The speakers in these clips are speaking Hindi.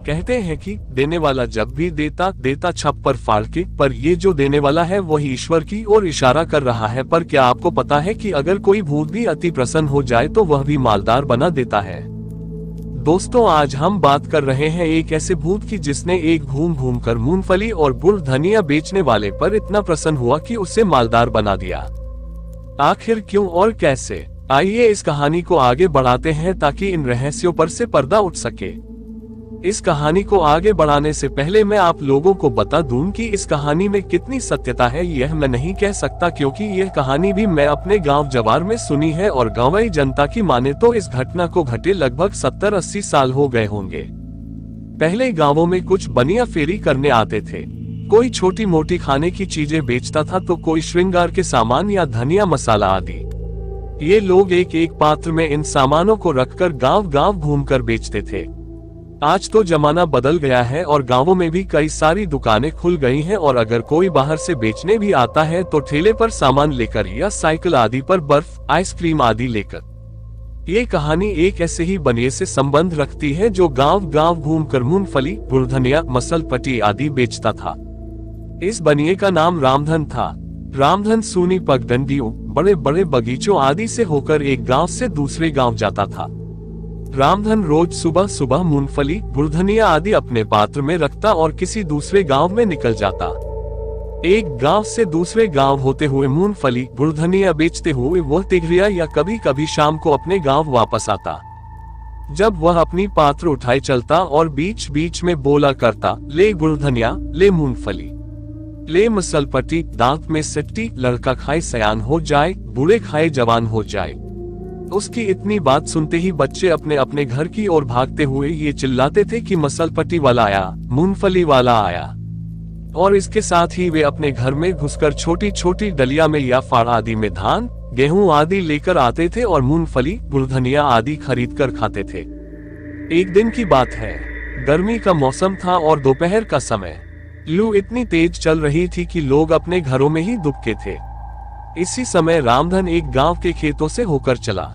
कहते हैं कि देने वाला जब भी देता देता छप्पर फाड़ के, पर ये जो देने वाला है वही ईश्वर की ओर इशारा कर रहा है। पर क्या आपको पता है कि अगर कोई भूत भी अति प्रसन्न हो जाए तो वह भी मालदार बना देता है। दोस्तों, आज हम बात कर रहे हैं एक ऐसे भूत की जिसने एक घूम घूम कर मूंगफली और गुड़ धनिया बेचने वाले पर इतना प्रसन्न हुआ कि उसे मालदार बना दिया। आखिर क्यों और कैसे, आइए इस कहानी को आगे बढ़ाते हैं ताकि इन रहस्यों पर से पर्दा उठ सके। इस कहानी को आगे बढ़ाने से पहले मैं आप लोगों को बता दूं कि इस कहानी में कितनी सत्यता है यह मैं नहीं कह सकता, क्योंकि यह कहानी भी मैं अपने गांव जवार में सुनी है और गांवी जनता की माने तो इस घटना को घटे लगभग 70-80 साल हो गए होंगे। पहले गांवों में कुछ बनिया फेरी करने आते थे। कोई छोटी मोटी खाने की चीजें बेचता था तो कोई श्रृंगार के सामान या धनिया मसाला आदि। ये लोग एक एक पात्र में इन सामानों को रखकर गांव गांव घूमकर बेचते थे। आज तो जमाना बदल गया है और गांवों में भी कई सारी दुकानें खुल गई हैं और अगर कोई बाहर से बेचने भी आता है तो ठेले पर सामान लेकर या साइकिल आदि पर बर्फ, आइसक्रीम आदि लेकर। ये कहानी एक ऐसे ही बनिए से संबंध रखती है जो गांव गांव घूमकर मूंगफली, गुड़ धनिया, मसलपट्टी आदि बेचता था। इस बनिए का नाम रामधन था। रामधन सूनी पगडंडियों, बड़े बड़े बगीचों आदि से होकर एक गांव से दूसरे गांव जाता था। रामधन रोज सुबह सुबह मूंगफली, गुड़ धनिया आदि अपने पात्र में रखता और किसी दूसरे गांव में निकल जाता। एक गांव से दूसरे गांव होते हुए मूंगफली, गुड़ धनिया बेचते हुए वह तिघरिया या कभी कभी शाम को अपने गांव वापस आता। जब वह अपनी पात्र उठाए चलता और बीच बीच में बोला करता, ले गुड़ धनिया, ले मूंगफली, ले मसलपट्टी, दांत में सिट्टी, लड़का खाए सयान हो जाए, बूढ़े खाए जवान हो जाए। उसकी इतनी बात सुनते ही बच्चे अपने अपने घर की ओर भागते हुए ये चिल्लाते थे कि मसलपट्टी वाला आया, मूंगफली वाला आया। और इसके साथ ही वे अपने घर में घुसकर छोटी छोटी डलिया में या फाड़ आदि में धान, गेहूं आदि लेकर आते थे और मूंगफली, गुड़ धनिया आदि खरीद कर खाते थे। एक दिन की बात है, गर्मी का मौसम था और दोपहर का समय। लू इतनी तेज चल रही थी कि लोग अपने घरों में ही दुबके थे। इसी समय रामधन एक गांव के खेतों से होकर चला।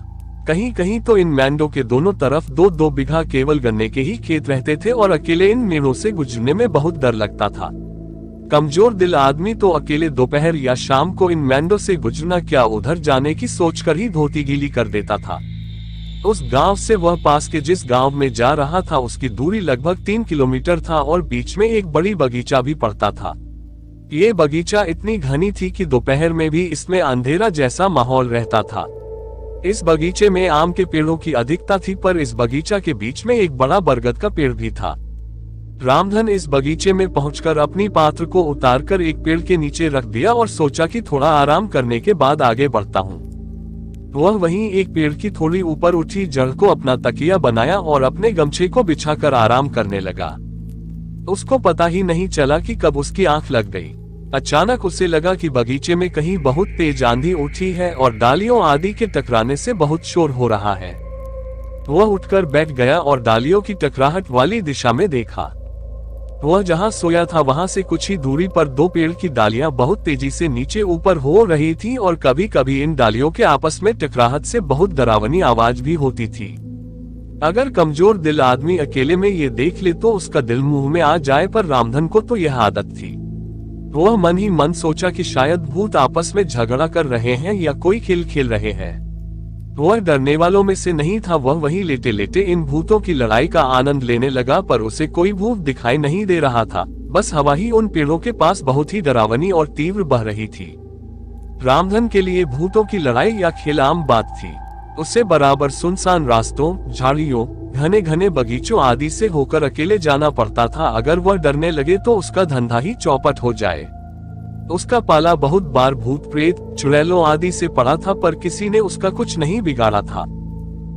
कहीं कहीं तो इन मैंडों के दोनों तरफ 2-2 बीघा केवल गन्ने के ही खेत रहते थे और अकेले इन मेड़ों से गुजरने में बहुत डर लगता था। कमजोर दिल आदमी तो अकेले दोपहर या शाम को इन मैंडों से गुजरना क्या उधर जाने की सोचकर ही धोती गीली कर देता था। उस गांव से वह पास के जिस गांव में जा रहा था उसकी दूरी लगभग 3 किलोमीटर था और बीच में एक बड़ी बगीचा भी पड़ता था। ये बगीचा इतनी घनी थी कि दोपहर में भी इसमें अंधेरा जैसा माहौल रहता था। इस बगीचे में आम के पेड़ों की अधिकता थी, पर इस बगीचा के बीच में एक बड़ा बरगद का पेड़ भी था। रामधन इस बगीचे में पहुंचकर अपनी पात्र को उतारकर एक पेड़ के नीचे रख दिया और सोचा कि थोड़ा आराम करने के बाद आगे बढ़ता हूं। वह वहीं एक पेड़ की थोड़ी ऊपर उठी जड़ को अपना तकिया बनाया और अपने गमछे को बिछाकर आराम करने लगा। उसको पता ही नहीं चला कि कब उसकी आंख लग गई। अचानक उसे लगा कि बगीचे में कहीं बहुत तेज आंधी उठी है और डालियों आदि के टकराने से बहुत शोर हो रहा है। वह उठकर बैठ गया और डालियों की टकराहट वाली दिशा में देखा। वह जहां सोया था वहां से कुछ ही दूरी पर 2 पेड़ की डालियां बहुत तेजी से नीचे ऊपर हो रही थीं और कभी कभी इन डालियों के आपस में टकराहट से बहुत डरावनी आवाज भी होती थी। अगर कमजोर दिल आदमी अकेले में ये देख ले तो उसका दिल मुंह में आ जाए, पर रामधन को तो यह आदत थी। वह मन ही मन सोचा कि शायद भूत आपस में झगड़ा कर रहे हैं या कोई खेल खेल रहे हैं। वह डरने वालों में से नहीं था। वह वहीं लेटे लेटे इन भूतों की लड़ाई का आनंद लेने लगा, पर उसे कोई भूत दिखाई नहीं दे रहा था। बस हवा ही उन पेड़ों के पास बहुत ही डरावनी और तीव्र बह रही थी। रामधन के लिए भूतों की लड़ाई या खेल आम बात थी। उसे बराबर सुनसान रास्तों, झाड़ियों, घने घने बगीचों आदि से होकर अकेले जाना पड़ता था। अगर वह डरने लगे तो उसका धंधा ही चौपट हो जाए। उसका पाला बहुत बार भूत प्रेत, चुड़ैलों आदि से पड़ा था, पर किसी ने उसका कुछ नहीं बिगाड़ा था।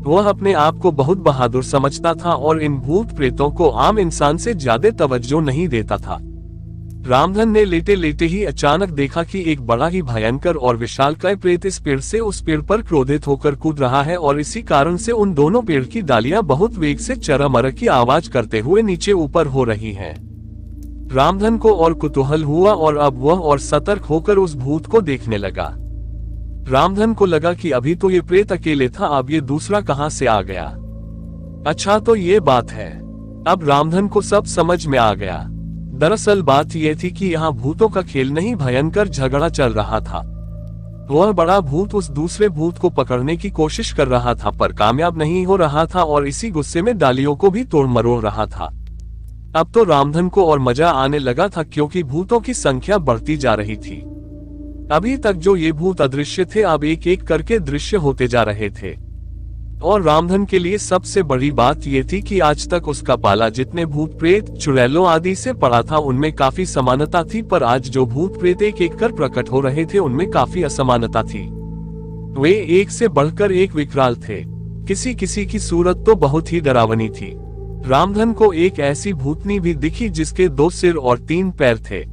वह अपने आप को बहुत बहादुर समझता था और इन भूत प्रेतों को आम इंसान से ज्यादा तवज्जो नहीं देता था। रामधन ने लेटे लेटे ही अचानक देखा कि एक बड़ा ही भयंकर और विशालकाय प्रेत इस पेड़ से उस पेड़ पर क्रोधित होकर कूद रहा है और इसी कारण से उन दोनों पेड़ की डालियां बहुत वेग से चरमर की आवाज करते हुए नीचे ऊपर हो रही हैं। रामधन को और कुतूहल हुआ और अब वह और सतर्क होकर उस भूत को देखने लगा। रामधन को लगा कि अभी तो ये प्रेत अकेले था, अब ये दूसरा कहां से आ गया। अच्छा तो ये बात है। अब रामधन को सब समझ में आ गया। दरअसल बात यह थी कि यहाँ भूतों का खेल नहीं, भयंकर झगड़ा चल रहा था। वह बड़ा भूत उस दूसरे भूत को पकड़ने की कोशिश कर रहा था, पर कामयाब नहीं हो रहा था और इसी गुस्से में डालियों को भी तोड़ मरोड़ रहा था। अब तो रामधन को और मजा आने लगा था, क्योंकि भूतों की संख्या बढ़ती जा रही थी। अभी तक जो ये भूत अदृश्य थे, अब एक एक करके दृश्य होते जा रहे थे। और रामधन के लिए सबसे बड़ी बात यह थी कि आज तक उसका पाला जितने भूत प्रेत चुड़ैलों आदि से पड़ा था, उनमें काफी समानता थी, पर आज जो भूत प्रेत एक एक कर प्रकट हो रहे थे, उनमें काफी असमानता थी। वे एक से बढ़कर एक विकराल थे। किसी किसी की सूरत तो बहुत ही डरावनी थी। रामधन को एक ऐसी भूतनी भी दिखी जिसके 2 सिर और 3 पैर थे।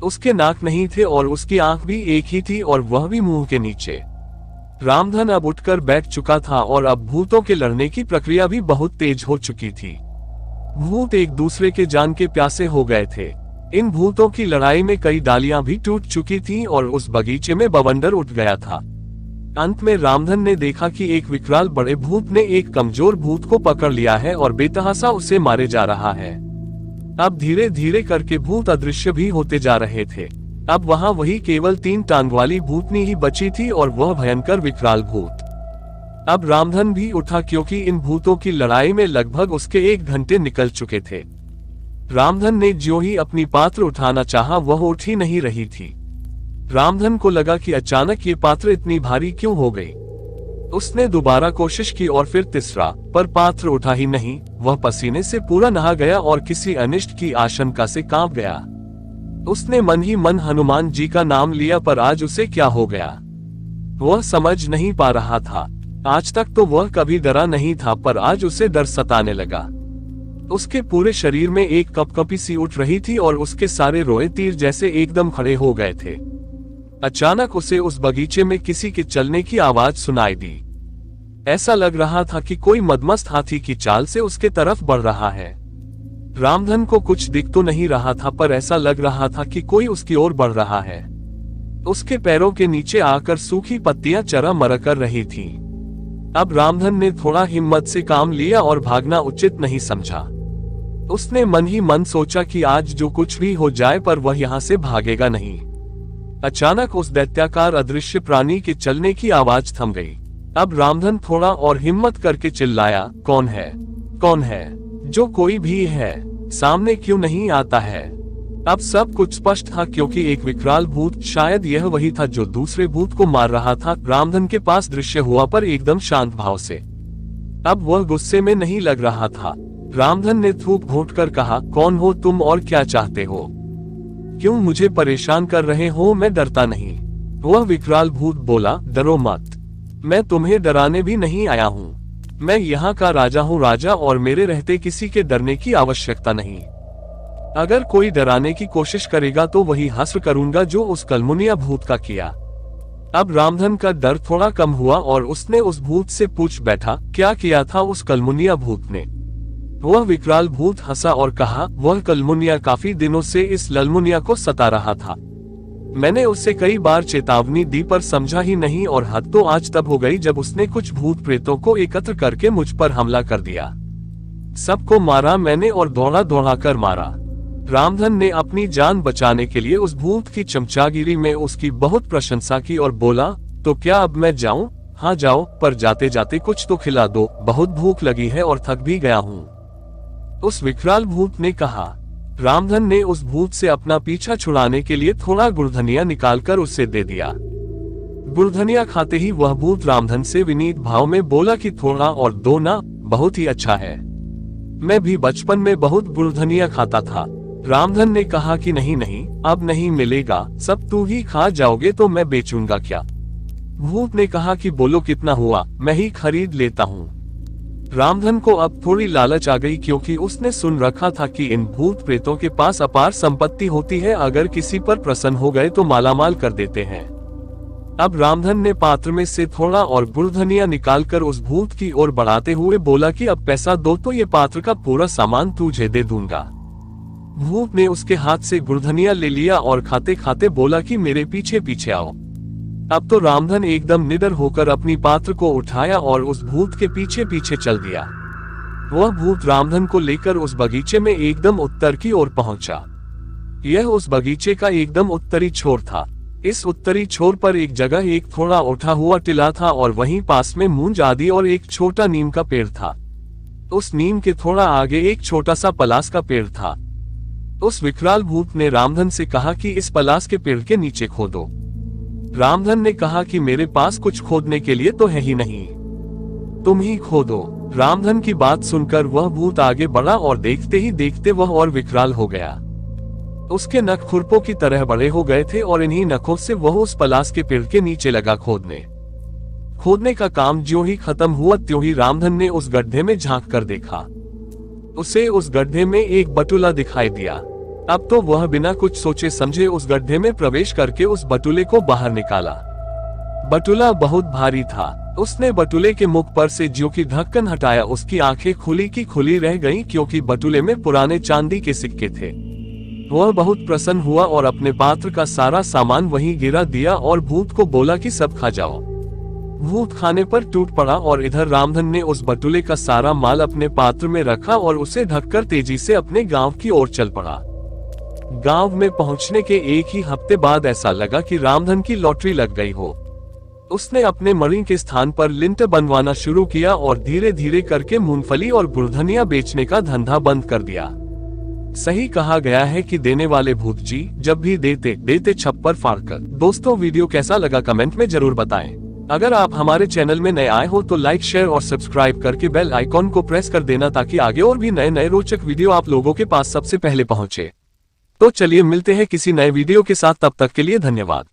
उसके नाक नहीं थे और उसकी आंख भी एक ही थी, और वह भी मुंह के नीचे। रामधन अब उठकर बैठ चुका था और अब भूतों के लड़ने की प्रक्रिया भी बहुत तेज हो चुकी थी। भूत एक दूसरे के जान के प्यासे हो गए थे। इन भूतों की लड़ाई में कई डालियां भी टूट चुकी थीं और उस बगीचे में बवंडर उठ गया था। अंत में रामधन ने देखा कि एक विकराल बड़े भूत ने एक कमजोर भूत को पकड़ लिया है और बेतहासा उसे मारे जा रहा है। अब धीरे धीरे करके भूत अदृश्य भी होते जा रहे थे। अब वहां वही केवल 3 टांग वाली भूतनी ही बची थी, और वह भयंकर विकराल भूत। अब रामधन भी उठा, क्योंकि इन भूतों की लड़ाई में लगभग उसके 1 घंटे निकल चुके थे। रामधन ने ज्यों ही अपनी पात्र उठाना चाहा, वह उठ ही नहीं रही थी। रामधन को लगा कि अचानक ये पात्र इतनी भारी क्यों हो गई। उसने दोबारा कोशिश की और फिर तीसरा, पर पात्र उठा ही नहीं। वह पसीने से पूरा नहा गया और किसी अनिष्ट की आशंका से कांप गया। उसने मन ही मन हनुमान जी का नाम लिया, पर आज उसे क्या हो गया वह समझ नहीं पा रहा था। आज तक तो वह कभी डरा नहीं था, पर आज उसे डर सताने लगा। उसके पूरे शरीर में एक कपकपी सी उठ रही थी और उसके सारे रोए तीर जैसे एकदम खड़े हो गए थे। अचानक उसे उस बगीचे में किसी के चलने की आवाज सुनाई दी। ऐसा लग रहा था कि कोई मदमस्त हाथी की चाल से उसके तरफ बढ़ रहा है। रामधन को कुछ दिख तो नहीं रहा था, पर ऐसा लग रहा था कि कोई उसकी ओर बढ़ रहा है। उसके पैरों के नीचे आकर सूखी पत्तियां चरा मरा कर रही थीं। अब रामधन ने थोड़ा हिम्मत से काम लिया और भागना उचित नहीं समझा। उसने मन ही मन सोचा कि आज जो कुछ भी हो जाए, पर वह यहाँ से भागेगा नहीं। अचानक उस दैत्याकार अदृश्य प्राणी के चलने की आवाज थम गई। अब रामधन थोड़ा और हिम्मत करके चिल्लाया, कौन है? कौन है? जो कोई भी है, सामने क्यों नहीं आता है? अब सब कुछ स्पष्ट था, क्योंकि एक विकराल भूत, शायद यह वही था जो दूसरे भूत को मार रहा था, रामधन के पास दृश्य हुआ, पर एकदम शांत भाव से। अब वह गुस्से में नहीं लग रहा था। रामधन ने थूक घोंट कर कहा, कौन हो तुम और क्या चाहते हो? क्यों मुझे परेशान कर रहे हो? मैं डरता नहीं। वह विकराल भूत बोला, डरो मत, मैं तुम्हें डराने भी नहीं आया हूँ। मैं यहाँ का राजा हूँ, राजा, और मेरे रहते किसी के डरने की आवश्यकता नहीं। अगर कोई डराने की कोशिश करेगा तो वही हश्र करूंगा जो उस कलमुनिया भूत का किया। अब रामधन का डर थोड़ा कम हुआ और उसने उस भूत से पूछ बैठा, क्या किया था उस कलमुनिया भूत ने? वह विकराल भूत हंसा और कहा, वह कलमुनिया काफी दिनों से इस ललमुनिया को सता रहा था। मैंने उससे कई बार चेतावनी दी, पर समझा ही नहीं, और हद तो आज तब हो गई जब उसने कुछ भूत प्रेतों को एकत्र करके मुझ पर हमला कर दिया। सबको मारा मैंने, और दौड़ा दौड़ा कर मारा। रामधन ने अपनी जान बचाने के लिए उस भूत की चमचागिरी में उसकी बहुत प्रशंसा की और बोला, तो क्या अब मैं जाऊं? हाँ जाओ, पर जाते जाते कुछ तो खिला दो, बहुत भूख लगी है और थक भी गया हूँ। उस विकराल भूत ने कहा। रामधन ने उस भूत से अपना पीछा छुड़ाने के लिए थोड़ा गुड़धनिया निकालकर उसे दे दिया। गुड़धनिया खाते ही वह भूत रामधन से विनीत भाव में बोला कि थोड़ा और दो ना, बहुत ही अच्छा है। मैं भी बचपन में बहुत गुड़धनिया खाता था। रामधन ने कहा कि नहीं नहीं, अब नहीं मिलेगा, सब तू ही खा जाओगे तो मैं बेचूंगा क्या? भूत ने कहा कि बोलो कितना हुआ, मैं ही खरीद लेता हूँ। रामधन को अब थोड़ी लालच आ गई, क्योंकि उसने सुन रखा था कि इन भूत प्रेतों के पास अपार संपत्ति होती है, अगर किसी पर प्रसन्न हो गए तो मालामाल कर देते हैं। अब रामधन ने पात्र में से थोड़ा और गुड़धनिया निकालकर उस भूत की ओर बढ़ाते हुए बोला कि अब पैसा दो तो ये पात्र का पूरा सामान तुझे दे दूंगा। भूत ने उसके हाथ से गुड़धनिया ले लिया और खाते खाते बोला कि मेरे पीछे पीछे आओ। अब तो रामधन एकदम निडर होकर अपनी पात्र को उठाया और उस भूत के पीछे पीछे चल दिया। वह भूत रामधन को लेकर उस बगीचे में एकदम उत्तर की ओर पहुंचा। यह उस बगीचे का एकदम उत्तरी छोर था। इस उत्तरी छोर पर एक जगह एक थोड़ा उठा हुआ टीला था और वहीं पास में मूंज आदि और एक छोटा नीम का पेड़ था। उस नीम के थोड़ा आगे एक छोटा सा पलास का पेड़ था। उस विकराल भूत ने रामधन से कहा कि इस पलास के पेड़ के नीचे खोदो। रामधन ने कहा कि मेरे पास कुछ खोदने के लिए तो है ही नहीं, तुम ही खोदो। रामधन की बात सुनकर वह भूत आगे बढ़ा और देखते ही देखते वह और विकराल हो गया। उसके नख खुरपों की तरह बड़े हो गए थे और इन्हीं नखों से वह उस पलास के पेड़ के नीचे लगा खोदने का काम ज्यों ही खत्म हुआ त्यों ही रामधन ने उस गड्ढे में झांक कर देखा। उसे उस गड्ढे में एक बटुला दिखाई दिया। अब तो वह बिना कुछ सोचे समझे उस गड्ढे में प्रवेश करके उस बटुले को बाहर निकाला। बटुला बहुत भारी था। उसने बटुले के मुख पर से ज्यों की ढक्कन हटाया, उसकी आंखें खुली की खुली रह गईं क्योंकि बटुले में पुराने चांदी के सिक्के थे। वह बहुत प्रसन्न हुआ और अपने पात्र का सारा सामान वहीं गिरा दिया और भूत को बोला कि सब खा जाओ। भूत खाने पर टूट पड़ा और इधर रामधन ने उस बटुले का सारा माल अपने पात्र में रखा और उसे ढककर तेजी से अपने गांव की ओर चल पड़ा। गांव में पहुंचने के एक ही हफ्ते बाद ऐसा लगा कि रामधन की लॉटरी लग गई हो। उसने अपने मणि के स्थान पर लिंटर बनवाना शुरू किया और धीरे धीरे करके मूंगफली और गुड़धनिया बेचने का धंधा बंद कर दिया। सही कहा गया है कि देने वाले भूत जी जब भी देते छप्पर फाड़कर। दोस्तों, वीडियो कैसा लगा कमेंट में जरूर बताएं। अगर आप हमारे चैनल में नए आए हो तो लाइक, शेयर और सब्सक्राइब करके बेल आइकॉन को प्रेस कर देना ताकि आगे और भी नए रोचक वीडियो आप लोगों के पास सबसे पहले पहुंचे। तो चलिए मिलते हैं किसी नए वीडियो के साथ, तब तक के लिए धन्यवाद।